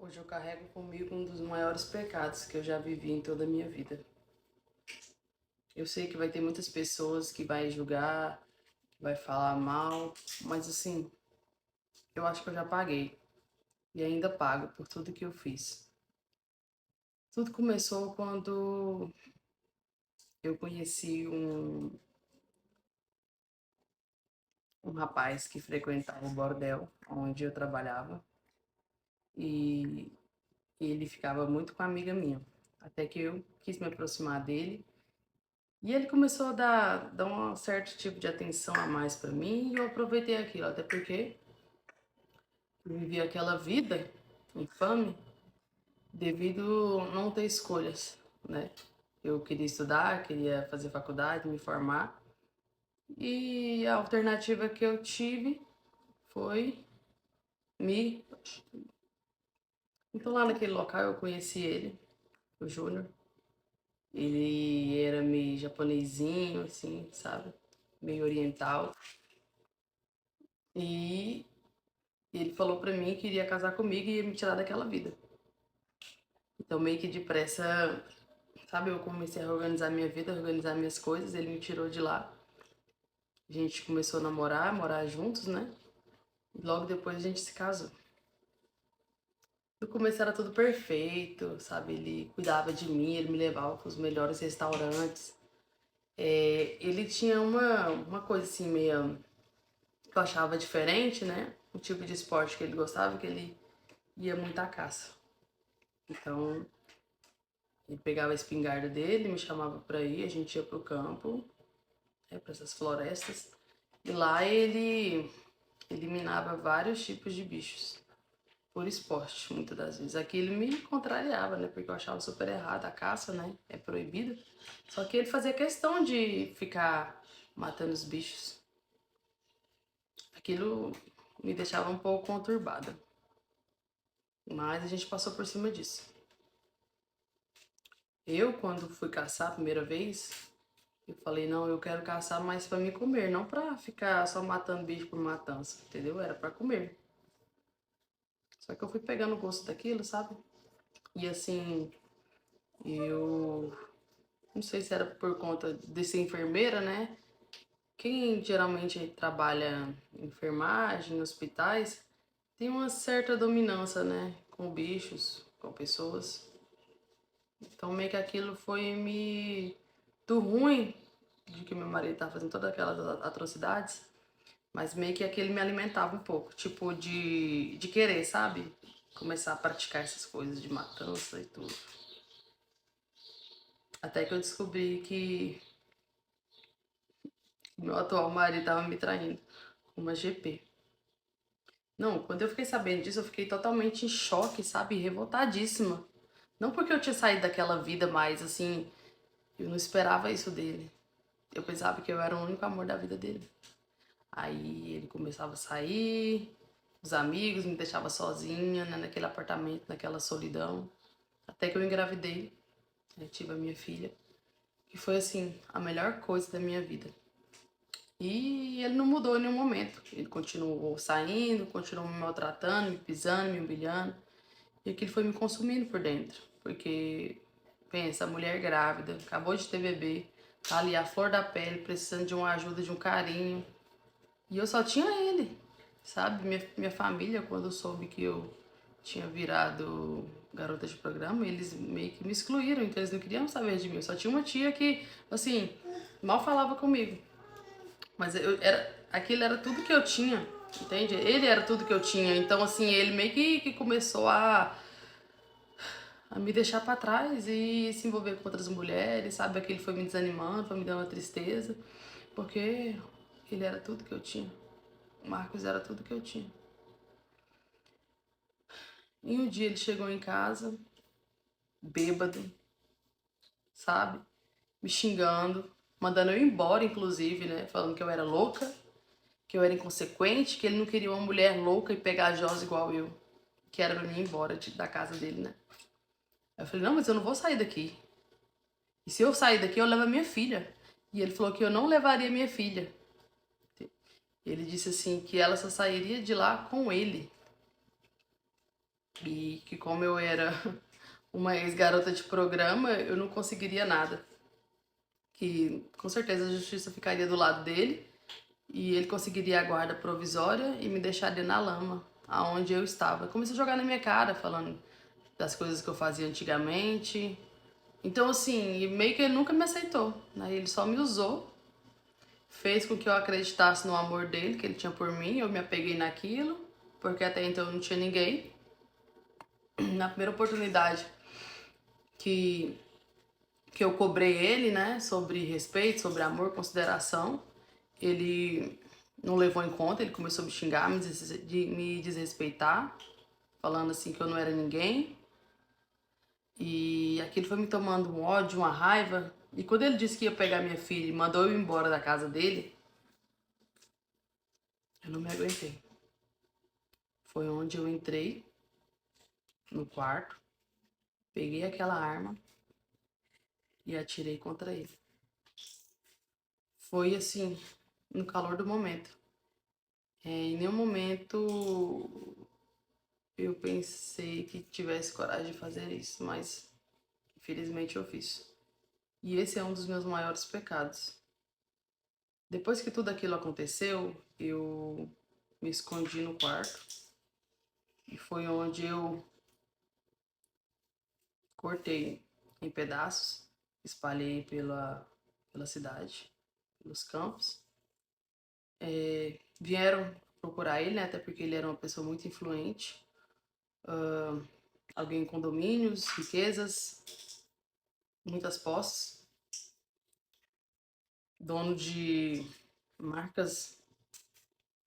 Hoje eu carrego comigo um dos maiores pecados que eu já vivi em toda a minha vida. Eu sei que vai ter muitas pessoas que vai julgar, que vai falar mal, mas assim, eu acho que eu já paguei e ainda pago por tudo que eu fiz. Tudo começou quando eu conheci um rapaz que frequentava o bordel onde eu trabalhava e ele ficava muito com a amiga minha. Até que eu quis me aproximar dele. E ele começou a dar um certo tipo de atenção a mais pra mim e eu aproveitei aquilo, até porque eu vivi aquela vida infame devido não ter escolhas, né? Eu queria estudar, queria fazer faculdade, me formar e a alternativa que eu tive foi me. Então lá naquele local eu conheci ele, o Júnior. Ele era meio japonesinho, assim, sabe? Meio oriental. E ele falou pra mim que iria casar comigo e ia me tirar daquela vida. Então, meio que depressa, sabe, eu comecei a organizar minha vida, a organizar minhas coisas, ele me tirou de lá. A gente começou a namorar, morar juntos, né? E logo depois a gente se casou. No começo era tudo perfeito, sabe? Ele cuidava de mim, ele me levava para os melhores restaurantes. Ele tinha uma coisa assim, meio que eu achava diferente, né? O tipo de esporte que ele gostava, que ele ia muito à caça. Então, ele pegava a espingarda dele, me chamava pra ir, a gente ia pro campo, para essas florestas, e lá ele eliminava vários tipos de bichos, por esporte, muitas das vezes. Aquilo me contrariava, né, porque eu achava super errado, a caça, né, é proibida. Só que ele fazia questão de ficar matando os bichos. Aquilo me deixava um pouco conturbada, mas a gente passou por cima disso. Eu, quando fui caçar a primeira vez, eu falei, não, eu quero caçar mais pra me comer, não pra ficar só matando bicho por matança, entendeu? Era pra comer. Só que eu fui pegando o gosto daquilo, sabe? E assim, eu não sei se era por conta de ser enfermeira, né? Quem geralmente trabalha em enfermagem, em hospitais, tem uma certa dominância, né? Com bichos, com pessoas. Então meio que aquilo foi me... do ruim de que meu marido tava fazendo todas aquelas atrocidades, mas meio que aquele me alimentava um pouco, tipo de querer, sabe? Começar a praticar essas coisas de matança e tudo. Até que eu descobri que meu atual marido tava me traindo com uma GP. Não, quando eu fiquei sabendo disso, eu fiquei totalmente em choque, sabe? Revoltadíssima. Não porque eu tinha saído daquela vida, mas assim, eu não esperava isso dele. Eu pensava que eu era o único amor da vida dele. Aí ele começava a sair, os amigos me deixavam sozinha, né, naquele apartamento, naquela solidão. Até que eu engravidei, né, tive a minha filha, que foi assim, a melhor coisa da minha vida. E ele não mudou em nenhum momento. Ele continuou saindo, continuou me maltratando, me pisando, me humilhando. E aquilo foi me consumindo por dentro. Porque, pensa, a mulher grávida, acabou de ter bebê, tá ali a flor da pele, precisando de uma ajuda, de um carinho. E eu só tinha ele, sabe? Minha família, quando soube que eu tinha virado garota de programa, eles meio que me excluíram, então eles não queriam saber de mim. Eu só tinha uma tia que, assim, mal falava comigo. Mas aquilo era tudo que eu tinha, entende? Ele era tudo que eu tinha. Então, assim, ele meio que começou a me deixar pra trás e se envolver com outras mulheres, sabe? Aquilo foi me desanimando, foi me dando uma tristeza, porque ele era tudo que eu tinha. O Marcos era tudo que eu tinha. E um dia ele chegou em casa, bêbado, sabe? Me xingando, mandando eu ir embora, inclusive, né? Falando que eu era louca, que eu era inconsequente, que ele não queria uma mulher louca e pegajosa igual eu, que era pra mim ir embora da casa dele, né? Aí eu falei, não, mas eu não vou sair daqui. E se eu sair daqui, eu levo a minha filha. E ele falou que eu não levaria minha filha. Ele disse assim que ela só sairia de lá com ele. E que como eu era uma ex-garota de programa, eu não conseguiria nada. Que com certeza a justiça ficaria do lado dele e ele conseguiria a guarda provisória e me deixaria na lama, aonde eu estava. Comecei a jogar na minha cara, falando das coisas que eu fazia antigamente. Então, assim, meio que ele nunca me aceitou, né? Ele só me usou, fez com que eu acreditasse no amor dele, que ele tinha por mim, eu me apeguei naquilo, porque até então eu não tinha ninguém. Na primeira oportunidade que, que eu cobrei ele, né, sobre respeito, sobre amor, consideração, ele não levou em conta, ele começou a me xingar, me desrespeitar, falando assim que eu não era ninguém. E aquilo foi me tomando um ódio, uma raiva. E quando ele disse que ia pegar minha filha e mandou eu ir embora da casa dele, eu não me aguentei. Foi onde eu entrei no quarto, peguei aquela arma e atirei contra ele. Foi assim, no calor do momento. Em nenhum momento eu pensei que tivesse coragem de fazer isso, mas infelizmente eu fiz. E esse é um dos meus maiores pecados. Depois que tudo aquilo aconteceu, eu me escondi no quarto e foi onde eu cortei em pedaços, espalhei pela cidade, pelos campos. Vieram procurar ele, né, até porque ele era uma pessoa muito influente, alguém com domínios, riquezas, muitas posses, dono de marcas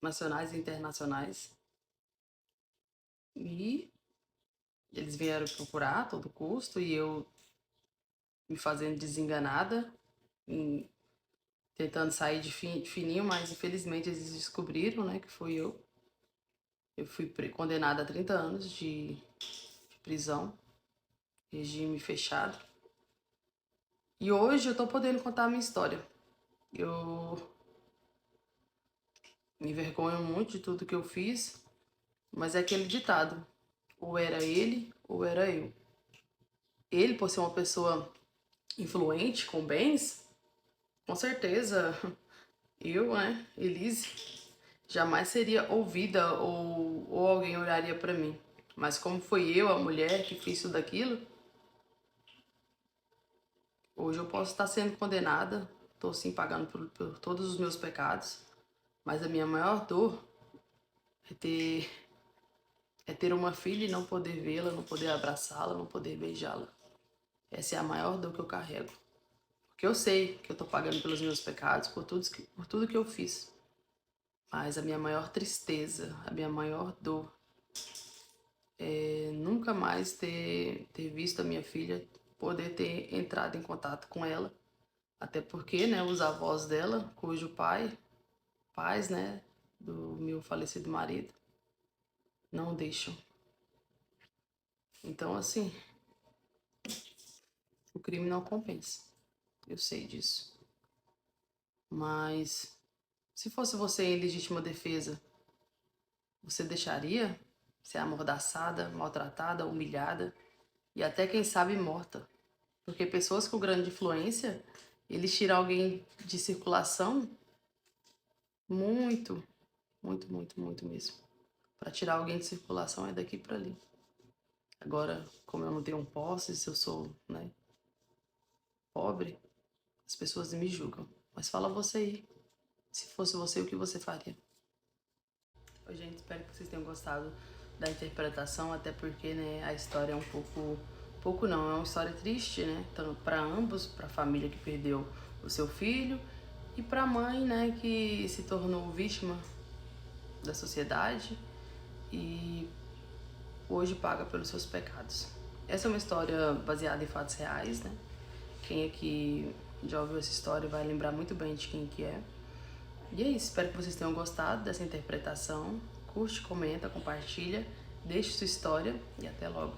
nacionais e internacionais. E eles vieram procurar a todo custo e eu me fazendo desenganada, tentando sair de fininho, mas infelizmente eles descobriram, né, que fui eu. Eu fui condenada a 30 anos de prisão, regime fechado. E hoje eu tô podendo contar a minha história. Eu me envergonho muito de tudo que eu fiz, mas é aquele ditado: ou era ele ou era eu. Ele, por ser uma pessoa influente, com bens, com certeza eu, né, Elise, jamais seria ouvida ou alguém olharia pra mim. Mas como foi eu, a mulher, que fiz tudo aquilo, hoje eu posso estar sendo condenada, estou sim pagando por todos os meus pecados, mas a minha maior dor é ter uma filha e não poder vê-la, não poder abraçá-la, não poder beijá-la. Essa é a maior dor que eu carrego. Porque eu sei que eu estou pagando pelos meus pecados, por tudo que eu fiz. Mas a minha maior tristeza, a minha maior dor é nunca mais ter visto a minha filha, poder ter entrado em contato com ela. Até porque, né, os avós dela, cujo pais, né, do meu falecido marido, não deixam. Então, assim, o crime não compensa. Eu sei disso. Mas se fosse você em legítima defesa, você deixaria ser amordaçada, maltratada, humilhada e até, quem sabe, morta? Porque pessoas com grande influência, eles tiram alguém de circulação muito, muito, muito, muito mesmo. Para tirar alguém de circulação é daqui para ali. Agora, como eu não tenho posse, se eu sou, né, pobre, as pessoas me julgam. Mas fala você aí. Se fosse você, o que você faria? Oi, gente, espero que vocês tenham gostado da interpretação, até porque, né, a história é um pouco não, é uma história triste, né, tanto para ambos, para a família que perdeu o seu filho e para a mãe, né, que se tornou vítima da sociedade e hoje paga pelos seus pecados. Essa é uma história baseada em fatos reais, né? Quem aqui já ouviu essa história vai lembrar muito bem de quem que é. E é isso, espero que vocês tenham gostado dessa interpretação. Curte, comenta, compartilha, deixe sua história e até logo.